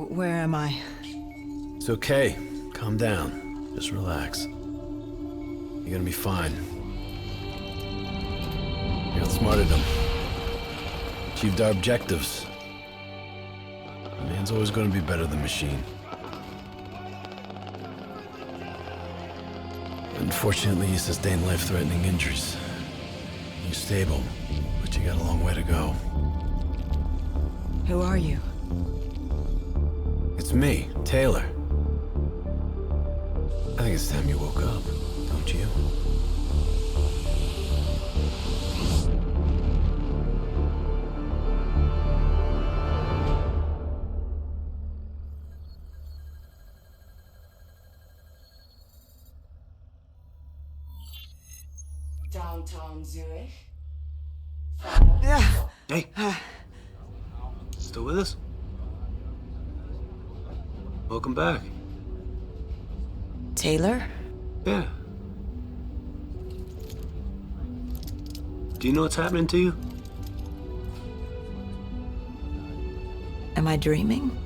Where am I? It's okay. Calm down. Just relax. You're gonna be fine. You outsmarted them. Achieved our objectives. Man's always gonna be better than machine. Unfortunately, you sustained life-threatening injuries. You're stable, but you got a long way to go. Who are you? It's me, Taylor. I think it's time you woke up, don't you? Downtown Zurich. Hey! Still with us? Welcome back. Taylor? Yeah. Do you know what's happening to you? Am I dreaming?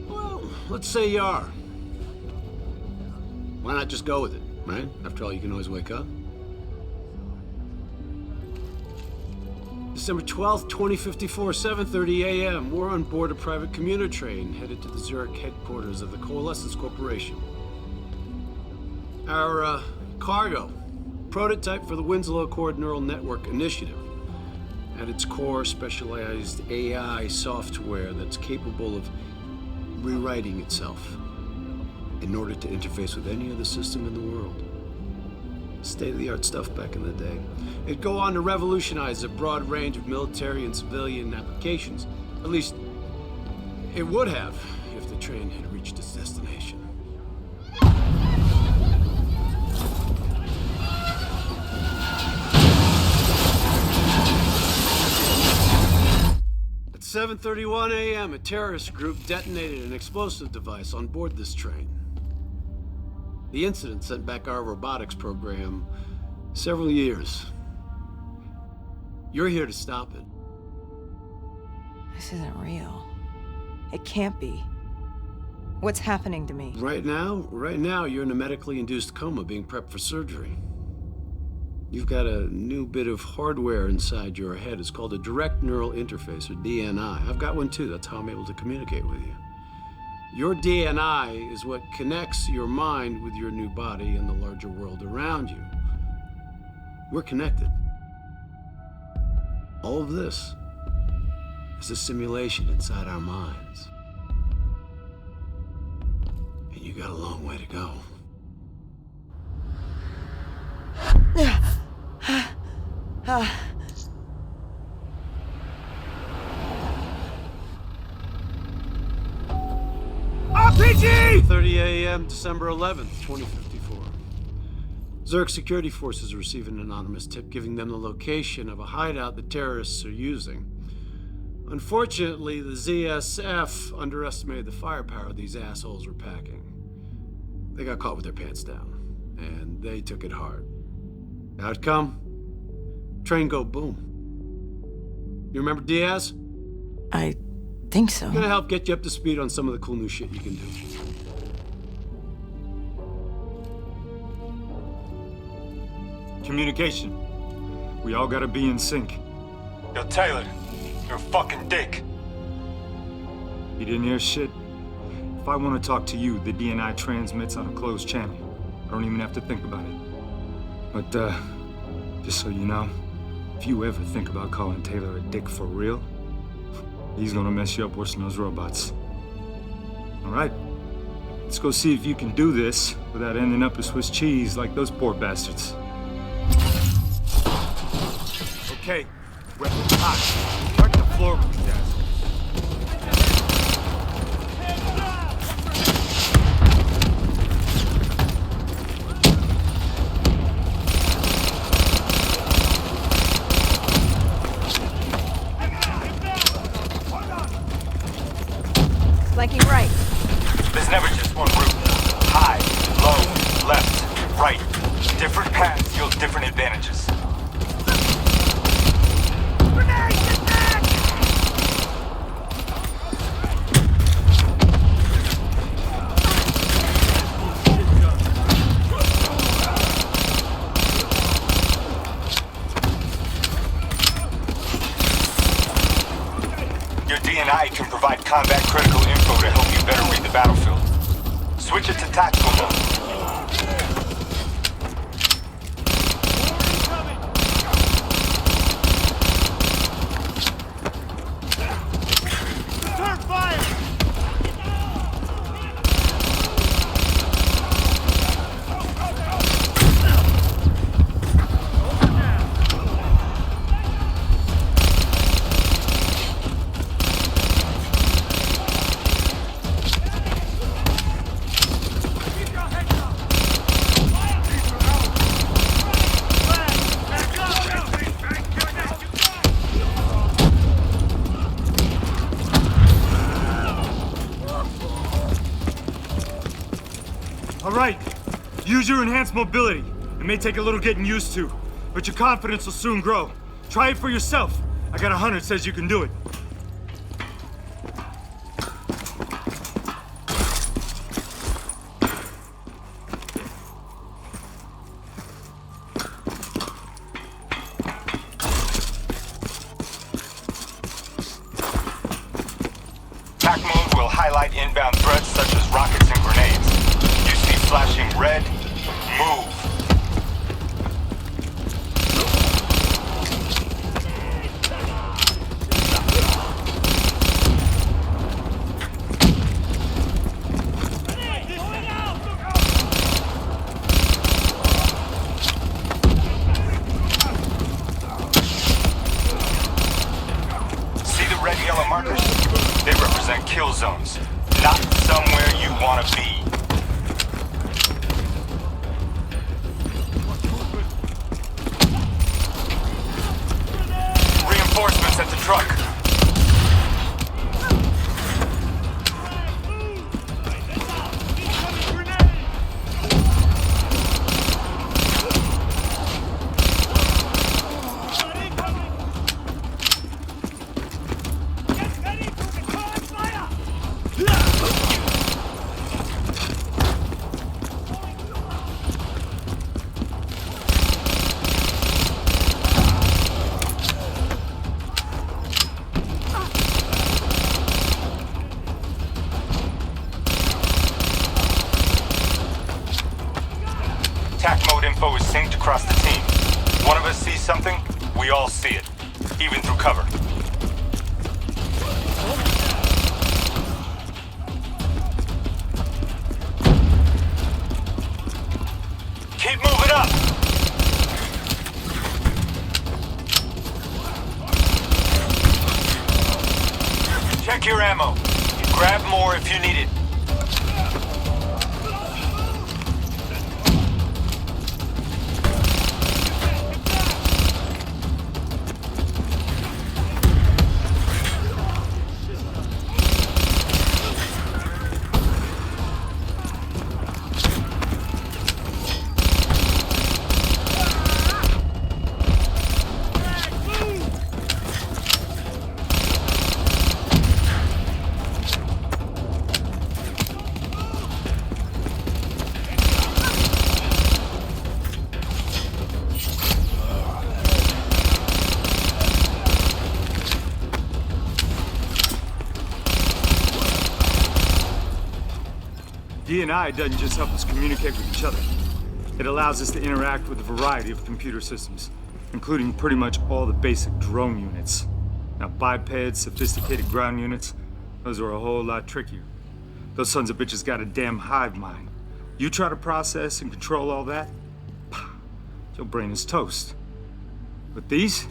Well, let's say you are. Why not just go with it, right? After all, you can always wake up. December 12th, 2054, 7:30 a.m. We're on board a private commuter train headed to the Zurich headquarters of the Coalescence Corporation. Our cargo, prototype for the Winslow Accord Neural Network Initiative. At its core, specialized AI software that's capable of rewriting itself in order to interface with any other system in the world. State-of-the-art stuff back in the day. It'd go on to revolutionize a broad range of military and civilian applications. At least, it would have if the train had reached its destination. At 7:31 a.m., a terrorist group detonated an explosive device on board this train. The incident sent back our robotics program several years. You're here to stop it. This isn't real. It can't be. What's happening to me? Right now, you're in a medically induced coma being prepped for surgery. You've got a new bit of hardware inside your head. It's called a direct neural interface, or DNI. I've got one too. That's how I'm able to communicate with you. Your DNI is what connects your mind with your new body and the larger world around you. We're connected. All of this is a simulation inside our minds. And you got a long way to go. RPG! 30 a.m., December 11th, 2054. Zurich security forces receive an anonymous tip giving them the location of a hideout the terrorists are using. Unfortunately, the ZSF underestimated the firepower these assholes were packing. They got caught with their pants down, and they took it hard. Outcome? Train go boom. You remember Diaz? I think so. I'm gonna help get you up to speed on some of the cool new shit you can do. Communication. We all gotta be in sync. Yo, Taylor, you're a fucking dick. You didn't hear shit? If I want to talk to you, the DNI transmits on a closed channel. I don't even have to think about it. But, just so you know, if you ever think about calling Taylor a dick for real, he's gonna mess you up worse than those robots. All right, let's go see if you can do this without ending up a Swiss cheese like those poor bastards. Okay, weapons hot. Mark the floor with his ass. Flanking right. There's never just one route. High, low, left, right. Different paths yield different advantages. combat critical info to help you better read the battlefield. Switch it to tactical mode. All right, use your enhanced mobility. It may take a little getting used to, but your confidence will soon grow. Try it for yourself. I got a hunter that says you can do it. Attack mode will highlight inbound threats such as rockets and grenades. You see flashing red, move. See the red and yellow markers? They represent kill zones, not somewhere you want to be. Reinforcements at the truck. Attack mode info is synced across the team. One of us sees something, we all see it, even through cover. Keep moving up! Check your ammo. Grab more if you need it. D&I doesn't just help us communicate with each other. It allows us to interact with a variety of computer systems, including pretty much all the basic drone units. Now, bipeds, sophisticated ground units, those are a whole lot trickier. Those sons of bitches got a damn hive mind. You try to process and control all that, your brain is toast. But these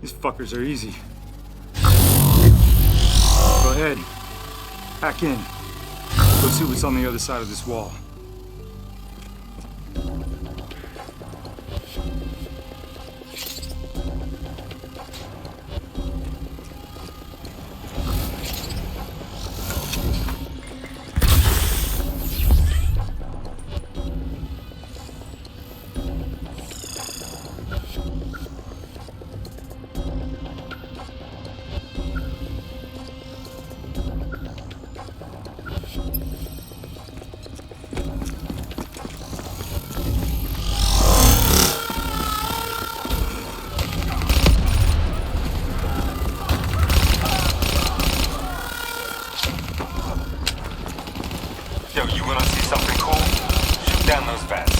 fuckers are easy. Go ahead. Hack in. Go see what's on the other side of this wall. Yo, you wanna see something cool? Shoot down those vats.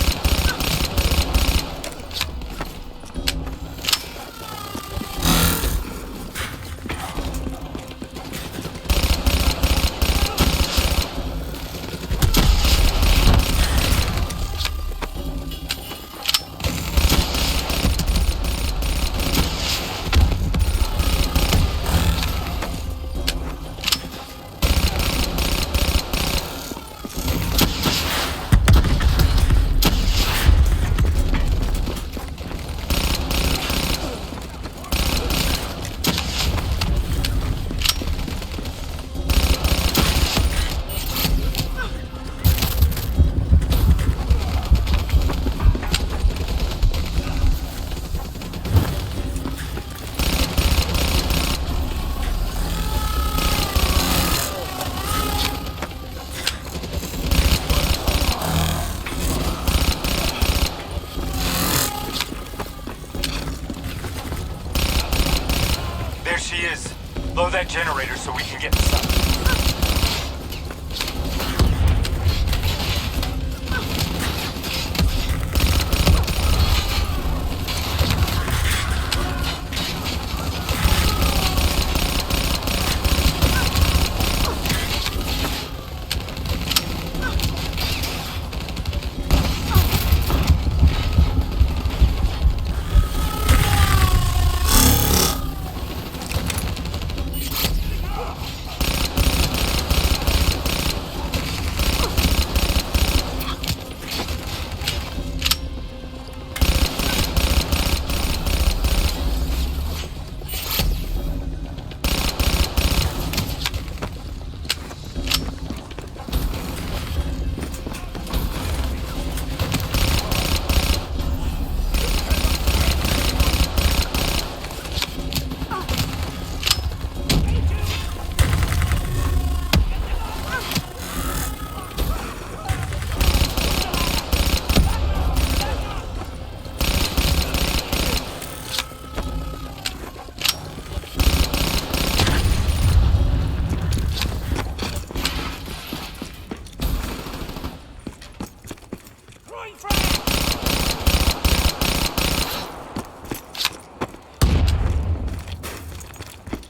There she is. Blow that generator so we can get inside.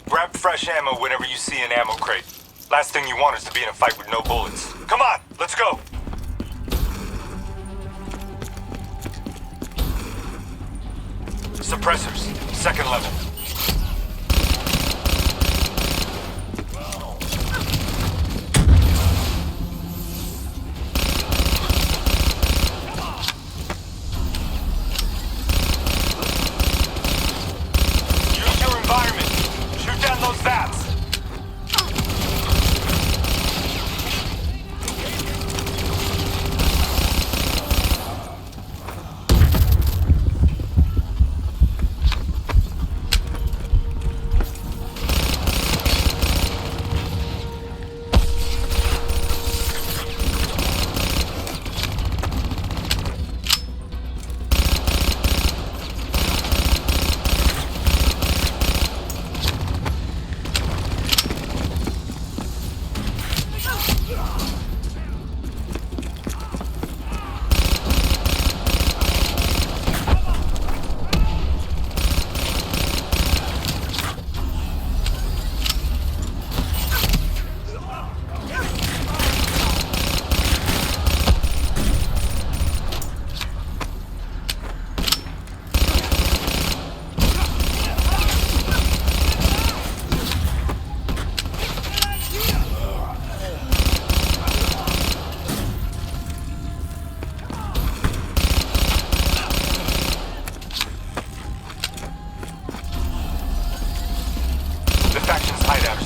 Grab fresh ammo whenever you see an ammo crate. Last thing you want is to be in a fight with no bullets. Come on, let's go! Suppressors, second level. Use your environment. Shoot down those vats.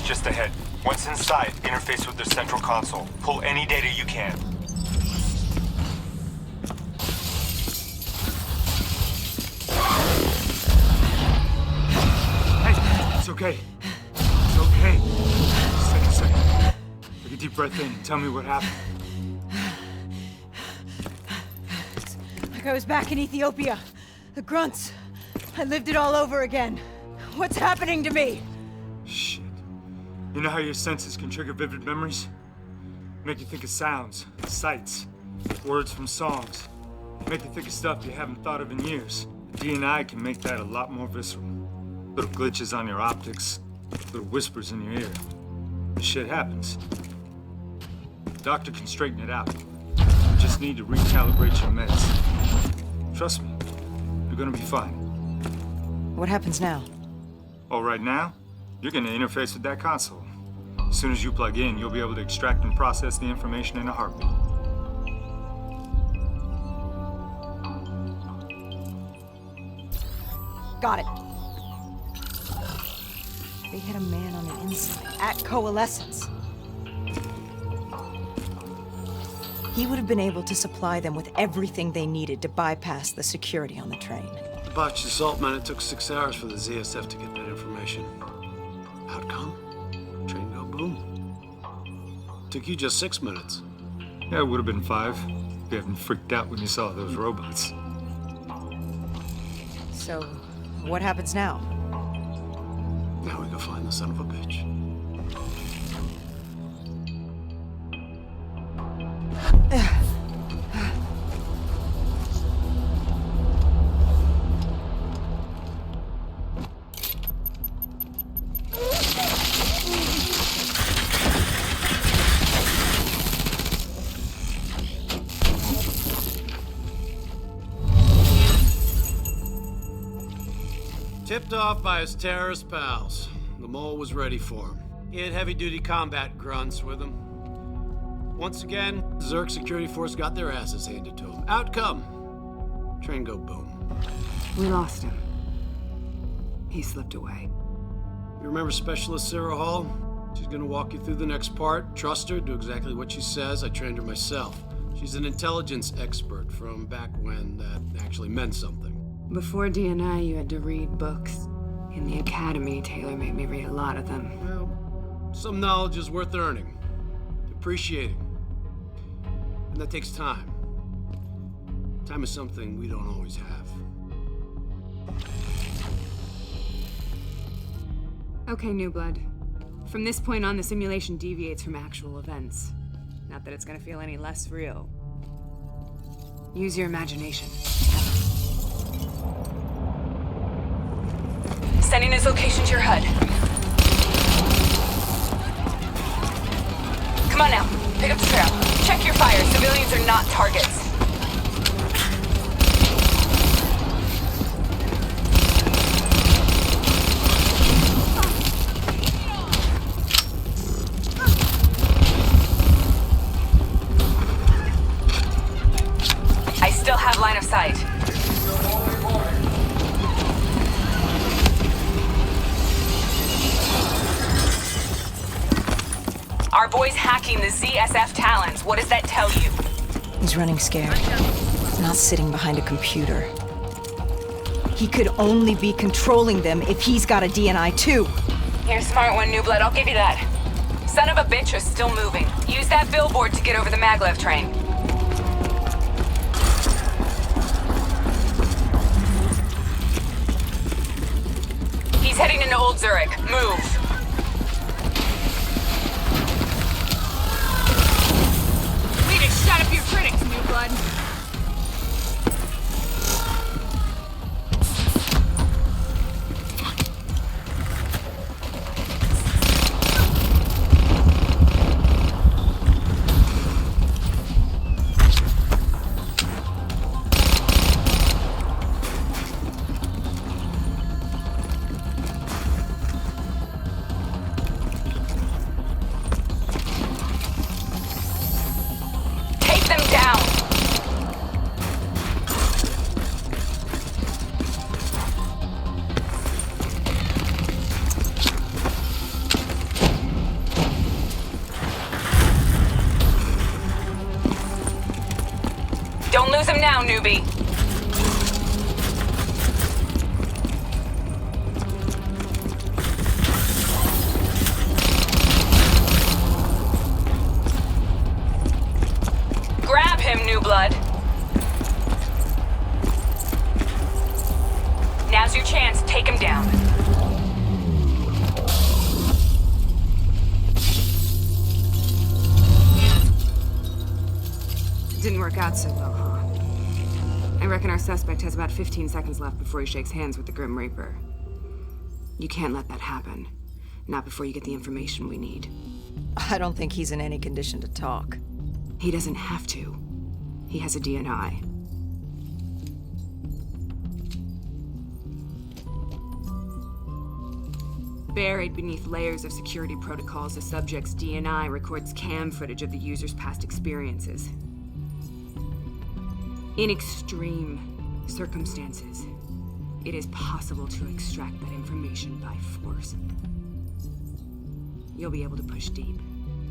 Just ahead. Once inside, interface with their central console. Pull any data you can. Hey, it's okay. It's okay. Just take a second. Take a deep breath in and tell me what happened. It's like I was back in Ethiopia. The grunts. I lived it all over again. What's happening to me? Shit. You know how your senses can trigger vivid memories? Make you think of sounds, sights, words from songs. Make you think of stuff you haven't thought of in years. The DNI can make that a lot more visceral. Little glitches on your optics, little whispers in your ear. Shit happens. Doctor can straighten it out. You just need to recalibrate your meds. Trust me, you're gonna be fine. What happens now? Oh, right now, you're gonna interface with that console. As soon as you plug in, you'll be able to extract and process the information in a heartbeat. Got it. They hit a man on the inside, at Coalescence. He would have been able to supply them with everything they needed to bypass the security on the train. The botched assault, man, it took 6 hours for the ZSF to get that information. Outcome? Train go boom. Took you just 6 minutes. Yeah, it would have been 5 if you hadn't freaked out when you saw those robots. So, what happens now? Now we go find the son of a bitch. Tipped off by his terrorist pals. The mole was ready for him. He had heavy-duty combat grunts with him. Once again, Zerg security force got their asses handed to him. Outcome. Train go boom. We lost him. He slipped away. You remember Specialist Sarah Hall? She's gonna walk you through the next part. Trust her, do exactly what she says. I trained her myself. She's an intelligence expert from back when that actually meant something. Before DNI, you had to read books. In the academy, Taylor made me read a lot of them. Well, some knowledge is worth earning, appreciating. And that takes time. Time is something we don't always have. Okay, New Blood. From this point on, the simulation deviates from actual events. Not that it's gonna feel any less real. Use your imagination. Sending his location to your HUD. Come on now, pick up the trail. Check your fire. Civilians are not targets. I still have line of sight. Our boy's hacking the ZSF Talons. What does that tell you? He's running scared. Not sitting behind a computer. He could only be controlling them if he's got a DNI too. You're a smart one, New Blood. I'll give you that. Son of a bitch is still moving. Use that billboard to get over the maglev train. He's heading into Old Zurich. Move. Shut up your critics, New Blood. Don't lose him now, newbie. Grab him, New Blood. Now's your chance. Take him down. Didn't work out so well, huh? I reckon our suspect has about 15 seconds left before he shakes hands with the Grim Reaper. You can't let that happen. Not before you get the information we need. I don't think he's in any condition to talk. He doesn't have to. He has a DNI. Buried beneath layers of security protocols, the subject's DNI records cam footage of the user's past experiences. In extreme circumstances, it is possible to extract that information by force. You'll be able to push deep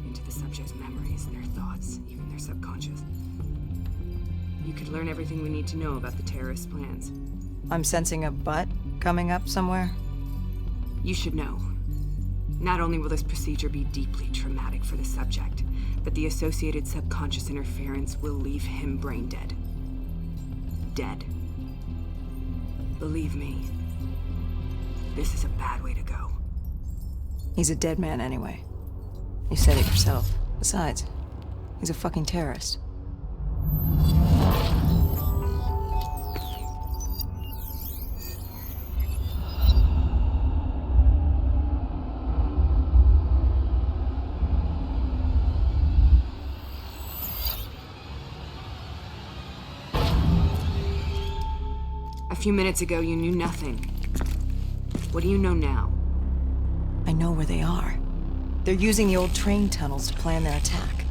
into the subject's memories, their thoughts, even their subconscious. You could learn everything we need to know about the terrorist plans. I'm sensing a butt coming up somewhere. You should know. Not only will this procedure be deeply traumatic for the subject, but the associated subconscious interference will leave him brain dead. Dead. Believe me, this is a bad way to go. He's a dead man anyway. You said it yourself. Besides, he's a fucking terrorist. A few minutes ago, you knew nothing. What do you know now? I know where they are. They're using the old train tunnels to plan their attack.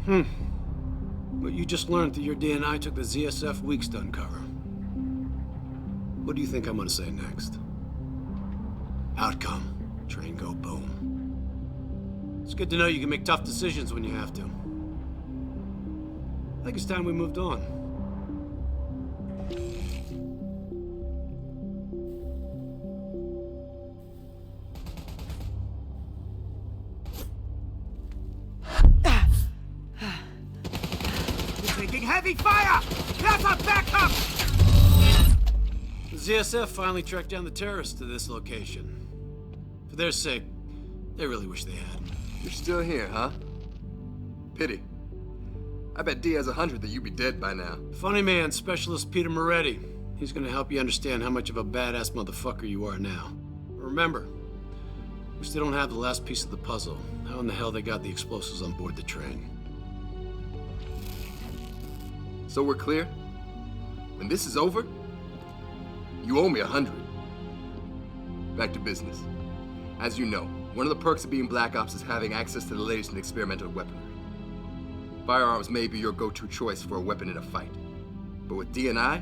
But you just learned that your DNI took the ZSF weeks to uncover. What do you think I'm gonna say next? Outcome. Train go boom. It's good to know you can make tough decisions when you have to. I think it's time we moved on. Heavy fire! That's a backup! The ZSF finally tracked down the terrorists to this location. For their sake, they really wish they had. You're still here, huh? Pity. I bet D has 100 that you'd be dead by now. Funny man, Specialist Peter Moretti. He's gonna help you understand how much of a badass motherfucker you are now. But remember, we still don't have the last piece of the puzzle. How in the hell they got the explosives on board the train? So we're clear? When this is over, you owe me 100. Back to business. As you know, one of the perks of being Black Ops is having access to the latest in experimental weaponry. Firearms may be your go-to choice for a weapon in a fight. But with DNI,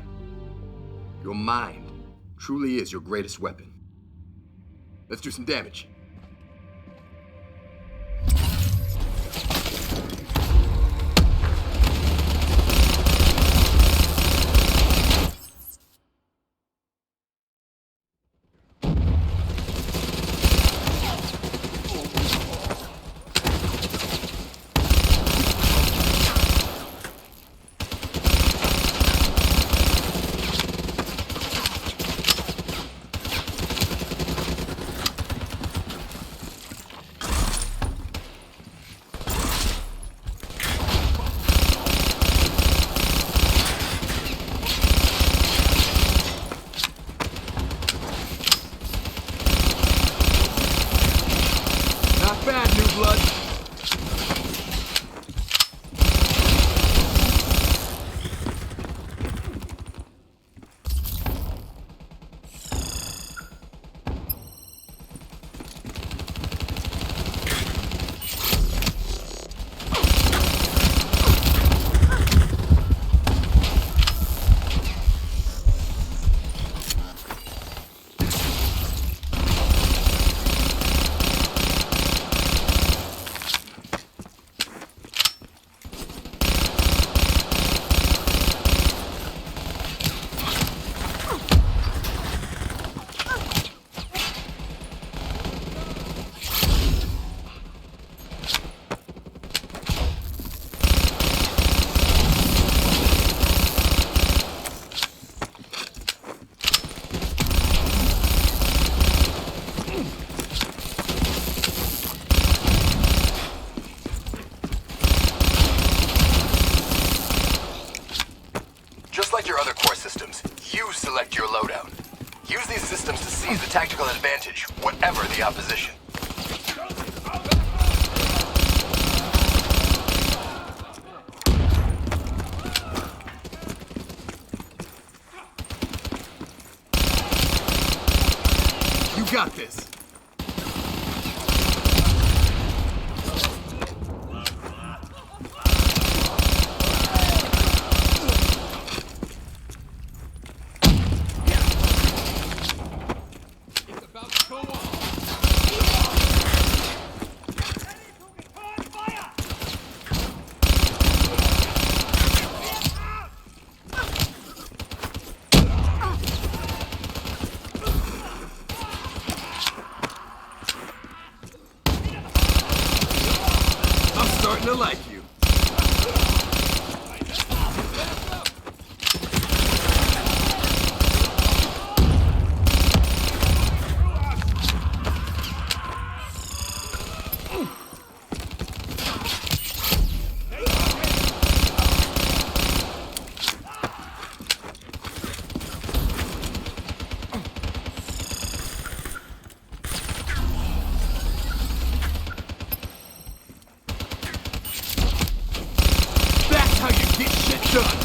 your mind truly is your greatest weapon. Let's do some damage. like your other core systems, you select your loadout. Use these systems to seize the tactical advantage, whatever the opposition. You got this. Starting to like you. How you get shit done!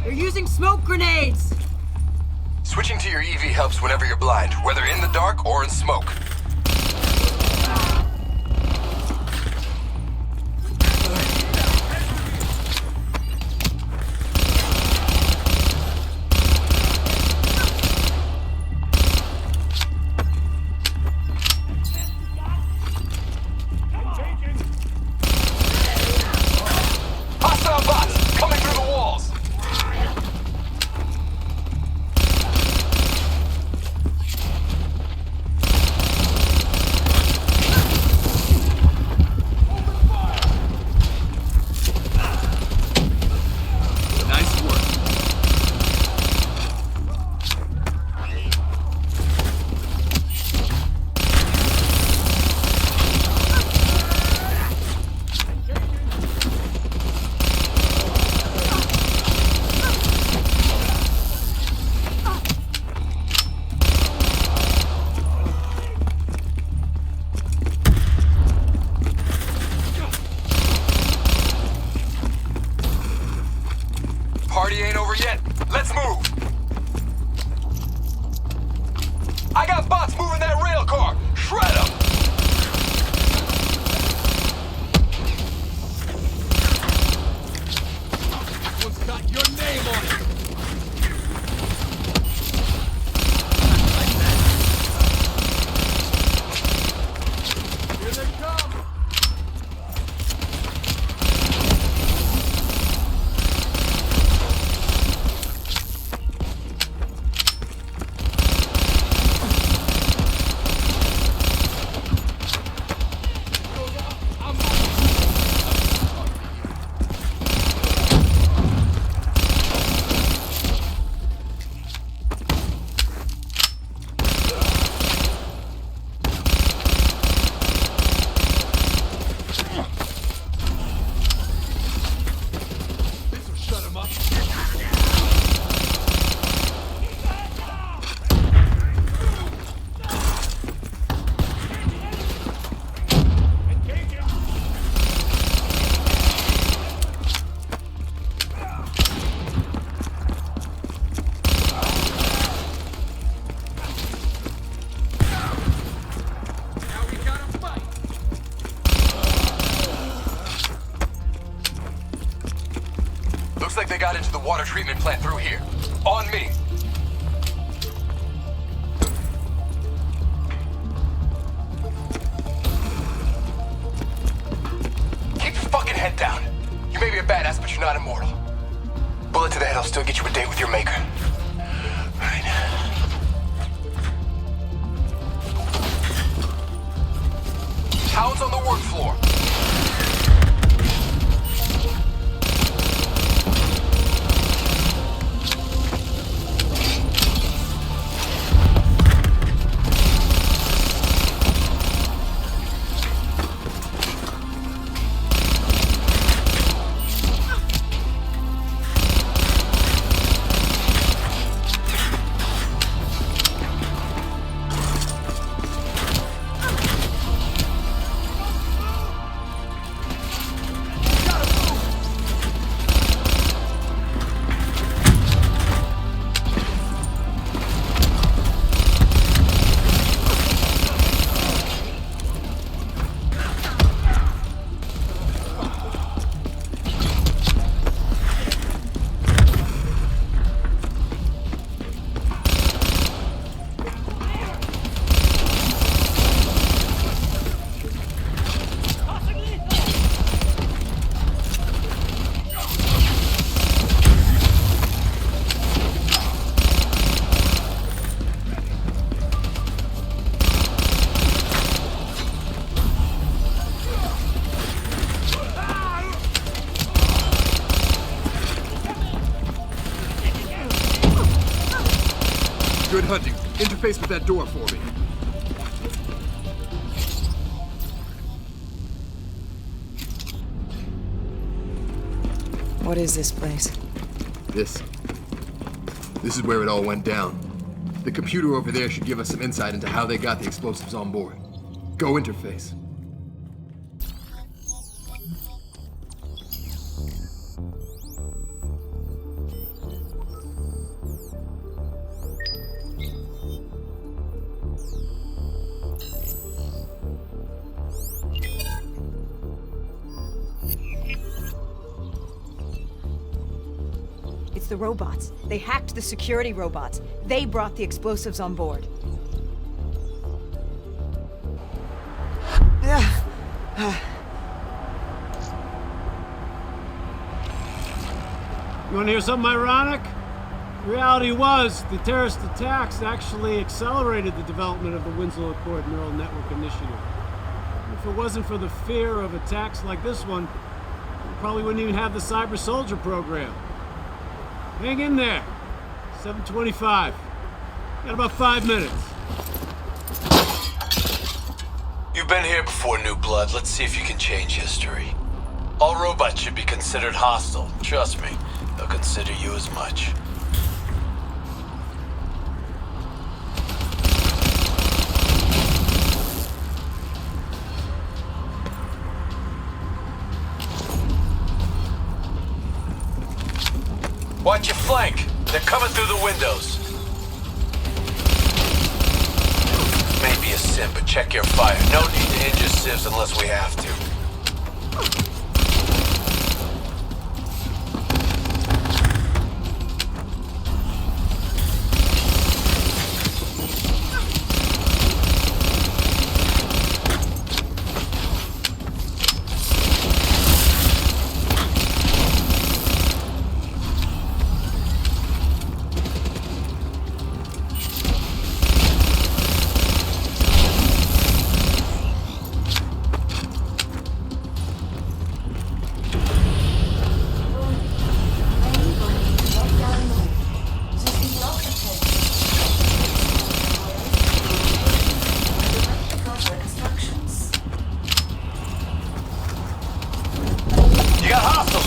They're using smoke grenades! Switching to your EV helps whenever you're blind, whether in the dark or in smoke. Hostile bots coming through the walls! Nice work. Party ain't over yet. Let's move. I got bots moving that rail car. Shred them. One's got your name on it. Here they come. Looks like they got into the water treatment plant through here. On me. Keep your fucking head down. You may be a badass, but you're not immortal. Bullet to the head will still get you a date with your maker. Right. Hound's on the work floor. interface with that door for me. What is this place? This is where it all went down. The computer over there should give us some insight into how they got the explosives on board. Go interface. It's the robots. They hacked the security robots. They brought the explosives on board. You want to hear something ironic? The reality was, the terrorist attacks actually accelerated the development of the Winslow Accord Neural Network Initiative. If it wasn't for the fear of attacks like this one, we probably wouldn't even have the Cyber Soldier program. Hang in there. 7:25. Got about 5 minutes. You've been here before, New Blood. Let's see if you can change history. All robots should be considered hostile. Trust me, they'll consider you as much. Watch your flank. They're coming through the windows. Maybe a sim, but check your fire. No need to injure civs unless we have to.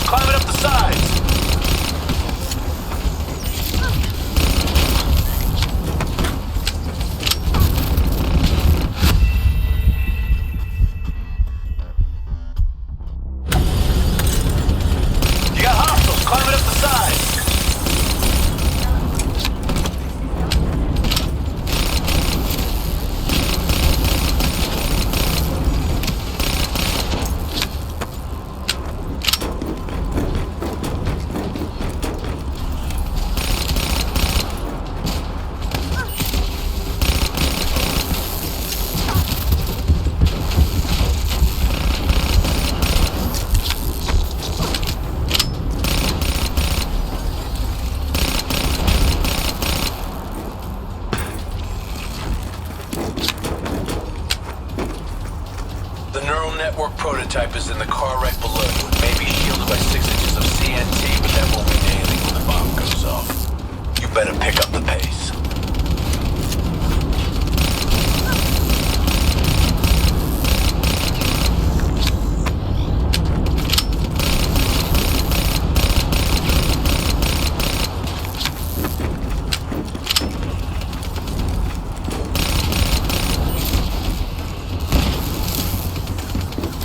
Climbing up the sides. You got hostiles climbing up the sides. The neural network prototype is in the car right below you. It may be shielded by 6 inches of CNT, but that won't mean anything when the bomb goes off. You better pick up the pace.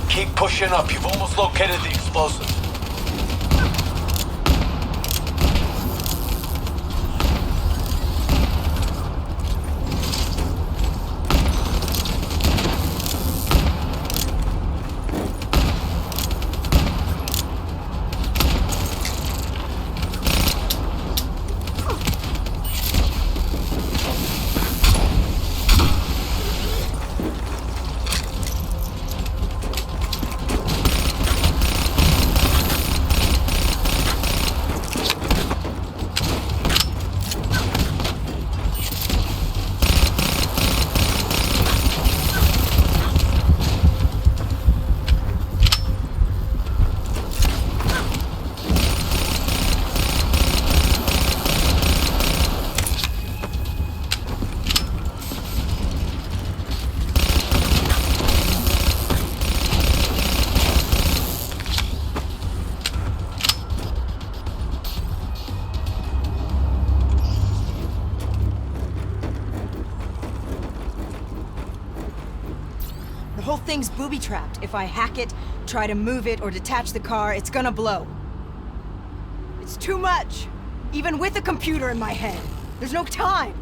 Keep pushing up. You've almost located the explosive. whole thing's booby-trapped. If I hack it, try to move it, or detach the car, it's gonna blow. It's too much! Even with a computer in my head. There's no time!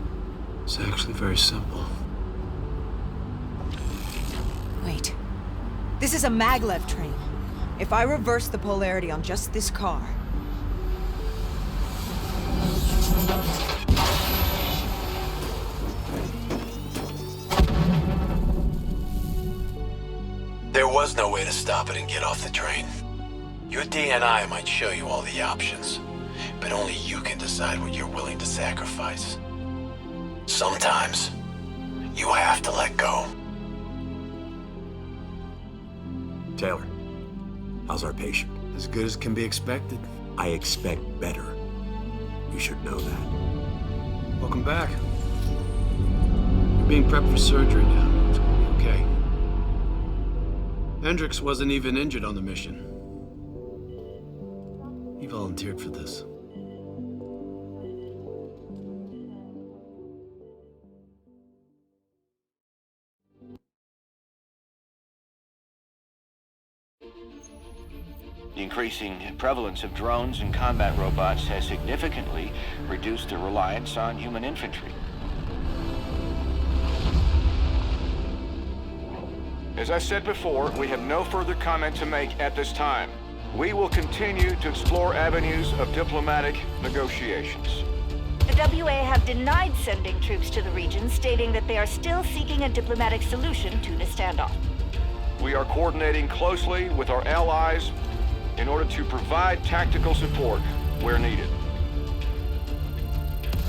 It's actually very simple. Wait. This is a maglev train. If I reverse the polarity on just this car... There was no way to stop it and get off the train. Your DNI might show you all the options, but only you can decide what you're willing to sacrifice. Sometimes, you have to let go. Taylor, how's our patient? As good as can be expected. I expect better. You should know that. Welcome back. You're being prepped for surgery now. It's gonna be okay. Hendricks wasn't even injured on the mission. He volunteered for this. The increasing prevalence of drones and combat robots has significantly reduced the reliance on human infantry. As I said before, we have no further comment to make at this time. We will continue to explore avenues of diplomatic negotiations. The WA have denied sending troops to the region, stating that they are still seeking a diplomatic solution to the standoff. We are coordinating closely with our allies in order to provide tactical support where needed.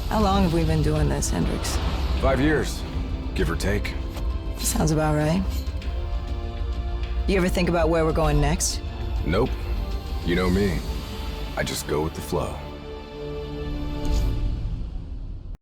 How long have we been doing this, Hendricks? 5 years, give or take. Sounds about right. You ever think about where we're going next? Nope. You know me. I just go with the flow.